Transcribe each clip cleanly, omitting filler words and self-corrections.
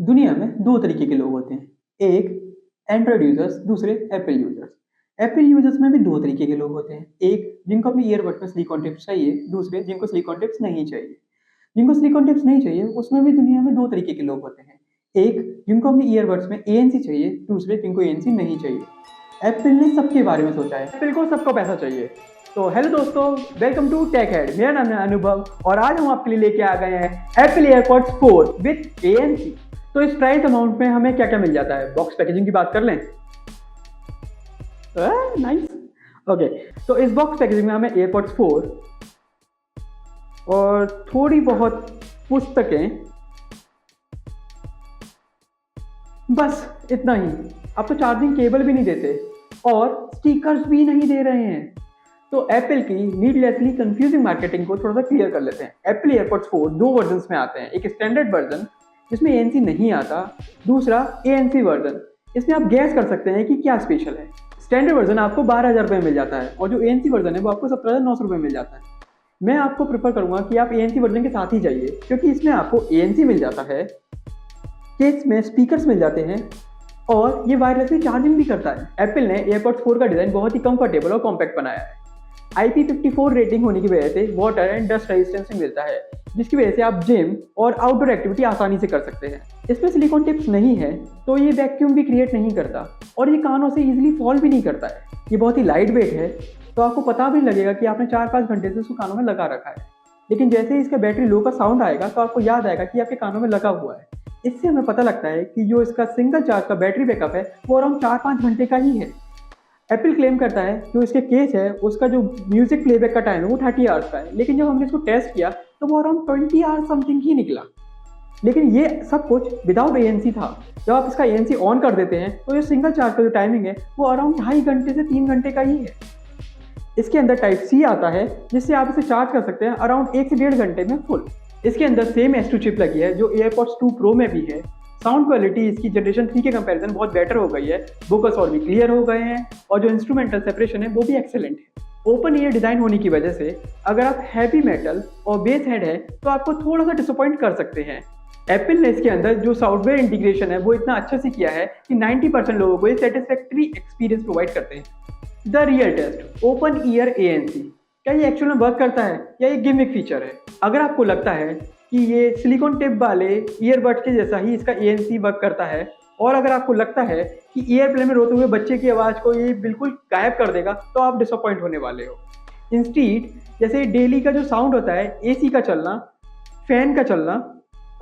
दुनिया में दो तरीके के लोग होते हैं, एक एंड्रॉयड यूजर्स, दूसरे एप्पल यूजर्स। एप्पल यूजर्स में भी दो तरीके के लोग होते हैं, एक जिनको अपनी ईयरबड में सिलिकॉन टिप्स चाहिए, दूसरे जिनको सिलिकॉन टिप्स नहीं चाहिए। जिनको सिलिकॉन टिप्स नहीं चाहिए उसमें भी दुनिया में दो तरीके के लोग होते हैं, एक जिनको अपनी ईयरबड्स में एएनसी चाहिए, दूसरे जिनको एएनसी नहीं चाहिए। एप्पल ने सबके बारे में सोचा है, एप्पल को सबको पैसा चाहिए। तो हेलो दोस्तों, वेलकम टू टेक हेड। मेरा नाम है अनुभव और आज हम आपके लिए लेके आ गए हैं एप्पल एयरपॉड्स 4 विद एएनसी। तो इस प्राइस अमाउंट में हमें क्या क्या मिल जाता है। बॉक्स पैकेजिंग की बात कर लें, नाइस। ओके, तो इस बॉक्स पैकेजिंग में हमें एयरपॉड्स 4 और थोड़ी बहुत पुस्तकें, बस इतना ही। अब तो चार्जिंग केबल भी नहीं देते और स्टिकर्स भी नहीं दे रहे हैं। तो एप्पल की नीडलेसली कंफ्यूजिंग मार्केटिंग को थोड़ा सा क्लियर कर लेते हैं। एप्पल एयरपॉड्स 4 दो वर्जन्स में आते हैं, एक स्टैंडर्ड वर्जन जिसमें एएनसी नहीं आता, दूसरा एएनसी वर्जन। इसमें आप गैस कर सकते हैं कि क्या स्पेशल है। स्टैंडर्ड वर्जन आपको 12,000 रुपये में मिल जाता है और जो एएनसी वर्जन है वो आपको 17,900 रुपये में मिल जाता है। मैं आपको प्रेफर करूंगा कि आप एएनसी वर्जन के साथ ही जाइए, क्योंकि इसमें आपको एएनसी मिल जाता है, केस में स्पीकर्स मिल जाते हैं और ये वायरलेसली चार्जिंग भी करता है। एप्पल ने एयरपॉड्स 4 का डिज़ाइन बहुत ही कंफर्टेबल और कॉम्पैक्ट बनाया है। IP54 रेटिंग होने की वजह से वाटर एंड डस्ट रेजिस्टेंस मिलता है, जिसकी वजह से आप जिम और आउटडोर एक्टिविटी आसानी से कर सकते हैं। इसमें सिलिकॉन टिप्स नहीं है तो ये वैक्यूम भी क्रिएट नहीं करता और ये कानों से इजीली फॉल भी नहीं करता है। ये बहुत ही लाइट वेट है, तो आपको पता भी लगेगा कि आपने 4-5 घंटे से उसको कानों में लगा रखा है। लेकिन जैसे ही इसका बैटरी लो का साउंड आएगा तो आपको याद आएगा कि आपके कानों में लगा हुआ है। इससे हमें पता लगता है कि जो इसका सिंगल चार्ज का बैटरी बैकअप है वो अराउंड 4-5 घंटे का ही है। एप्पल क्लेम करता है जो इसके केस है उसका जो म्यूजिक प्लेबैक का टाइम है वो 30 आवर्स का है, लेकिन जब हमने इसको टेस्ट किया तो वो अराउंड 20 आवर्स समथिंग ही निकला। लेकिन ये सब कुछ विदाउट एएनसी था। जब आप इसका एएनसी ऑन कर देते हैं तो ये सिंगल चार्ज का जो टाइमिंग है वो अराउंड 2.5 घंटे से 3 घंटे का ही है। इसके अंदर टाइप सी आता है जिससे आप इसे चार्ज कर सकते हैं अराउंड 1 से 1.5 घंटे में फुल। इसके अंदर सेम S2 चिप लगी है जो एयरपॉड्स 2 प्रो में भी है। साउंड क्वालिटी इसकी जनरेशन 3 के कंपैरिजन बहुत बेटर हो गई है, वोकल्स और भी क्लियर हो गए हैं और जो इंस्ट्रूमेंटल सेपरेशन है वो भी एक्सेलेंट है। ओपन ईयर डिज़ाइन होने की वजह से अगर आप हैवी मेटल और बेस हेड है तो आपको थोड़ा सा डिसअपॉइंट कर सकते हैं। एप्पल ने इसके अंदर जो सॉफ्टवेयर इंटीग्रेशन है वो इतना अच्छा से किया है कि 90% लोगों को ये सेटिस्फैक्ट्री एक्सपीरियंस प्रोवाइड करते हैं। The real test, open ear ANC, क्या ये एक्चुअल में वर्क करता है या ये गिमिक फीचर है? अगर आपको लगता है कि ये सिलिकॉन टिप वाले ईयरबड्स के जैसा ही इसका एएनसी वर्क करता है और अगर आपको लगता है कि ईयर प्ले में रोते हुए बच्चे की आवाज़ को ये बिल्कुल गायब कर देगा तो आप डिसअपॉइंट होने वाले हो। इंस्टीड जैसे डेली का जो साउंड होता है, एसी का चलना, फैन का चलना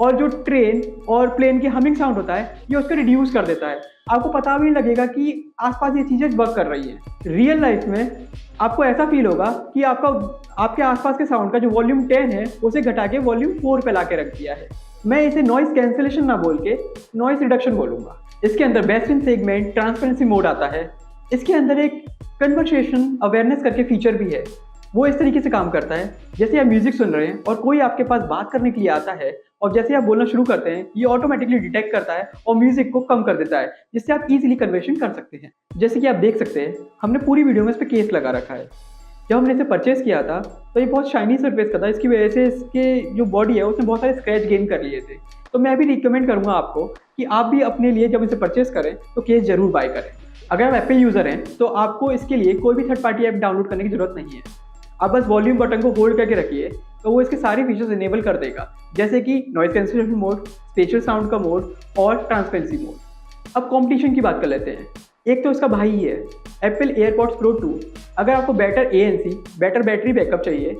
और जो ट्रेन और प्लेन की हमिंग साउंड होता है ये उसको रिड्यूस कर देता है। आपको पता भी नहीं लगेगा कि आसपास ये चीज़ें वर्क कर रही हैं। रियल लाइफ में आपको ऐसा फील होगा कि आपके आसपास के साउंड का जो वॉल्यूम 10 है उसे घटा के वॉल्यूम 4 पे ला के रख दिया है। मैं इसे नॉइस कैंसिलेशन ना बोल के नॉइस रिडक्शन बोलूँगा। इसके अंदर best in segment transparency mode आता है। इसके अंदर एक कन्वर्सेशन अवेयरनेस करके फीचर भी है। वो इस तरीके से काम करता है जैसे आप म्यूजिक सुन रहे हैं और कोई आपके पास बात करने के लिए आता है और जैसे आप बोलना शुरू करते हैं ये ऑटोमेटिकली डिटेक्ट करता है और म्यूजिक को कम कर देता है, जिससे आप इजीली कन्वर्सेशन कर सकते हैं। जैसे कि आप देख सकते हैं हमने पूरी वीडियो में इस पर केस लगा रखा है। जब हमने इसे परचेज किया था तो ये बहुत शाइनी सरफेस का था, इसकी वजह से इसके जो बॉडी है उसने बहुत सारे स्क्रैच गेन कर लिए थे। तो मैं भी रिकमेंड करूँगा आपको कि आप भी अपने लिए जब इसे परचेज करें तो केस जरूर बाय करें। अगर आप एप्पल यूज़र हैं तो आपको इसके लिए कोई भी थर्ड पार्टी ऐप डाउनलोड करने की जरूरत नहीं है। आप बस वॉल्यूम बटन को होल्ड करके रखिए तो वो इसके सारे फीचर्स इनेबल कर देगा, जैसे कि noise cancellation mode, special sound का मोड और ट्रांसपेरेंसी मोड। अब कंपटीशन की बात कर लेते हैं। एक तो इसका भाई ही है एप्पल एयरपॉड्स प्रो 2। अगर आपको better ANC, better battery backup चाहिए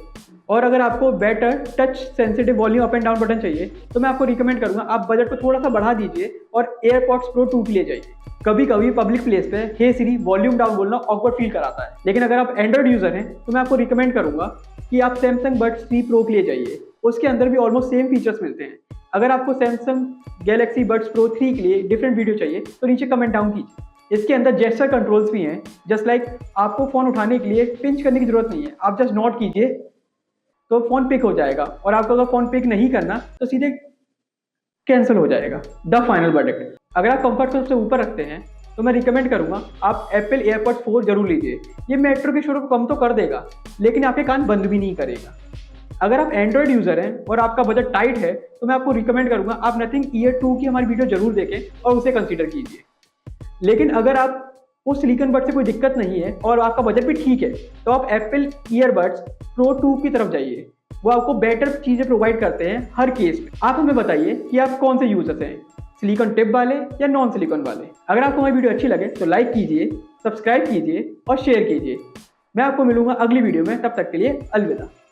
और अगर आपको better touch sensitive volume up and down button चाहिए तो मैं आपको रिकमेंड करूंगा आप बजट को थोड़ा सा बढ़ा दीजिए और एयरपॉड्स प्रो 2 के लिए जाइए। कभी कभी पब्लिक प्लेस पे हे सिरी वॉल्यूम डाउन बोलना ऑकवर्ड फील कराता है, लेकिन अगर आप एंड्रॉइड यूजर हैं तो मैं आपको रिकमेंड करूंगा कि आप सैमसंग बड्स 3 प्रो के लिए जाइए। उसके अंदर भी ऑलमोस्ट सेम फीचर्स मिलते हैं। अगर आपको सैमसंग गैलेक्सी बड्स प्रो 3 के लिए डिफरेंट वीडियो चाहिए तो नीचे कमेंट डाउन कीजिए। इसके अंदर जेस्चर कंट्रोल्स भी हैं, जस्ट लाइक आपको फ़ोन उठाने के लिए पिंच करने की जरूरत नहीं है, आप जस्ट नॉट कीजिए तो फ़ोन पिक हो जाएगा और आपको अगर फ़ोन पिक नहीं करना तो सीधे कैंसिल हो जाएगा। द फाइनल वर्डिक्ट, अगर आप कंफर्ट सबसे ऊपर रखते हैं तो मैं रिकमेंड करूंगा आप एप्पल एयरपॉड्स 4 जरूर लीजिए। ये मेट्रो के शोर को कम तो कर देगा लेकिन आपके कान बंद भी नहीं करेगा। अगर आप एंड्रॉयड यूजर हैं और आपका बजट टाइट है तो मैं आपको रिकमेंड करूंगा आप नथिंग ईयर 2 की हमारी वीडियो जरूर देखें और उसे कंसीडर कीजिए। लेकिन अगर आप उस सिलिकॉन बड से कोई दिक्कत नहीं है और आपका बजट भी ठीक है तो आप एप्पल ईयरबड्स प्रो 2 की तरफ जाइए। वो आपको बेटर चीजें प्रोवाइड करते हैं हर केस में। आप हमें बताइए कि आप कौन से यूजर्स हैं, सिलिकॉन टिप वाले या नॉन सिलिकॉन वाले। अगर आपको हमारी वीडियो अच्छी लगे तो लाइक कीजिए, सब्सक्राइब कीजिए और शेयर कीजिए। मैं आपको मिलूंगा अगली वीडियो में, तब तक के लिए अलविदा।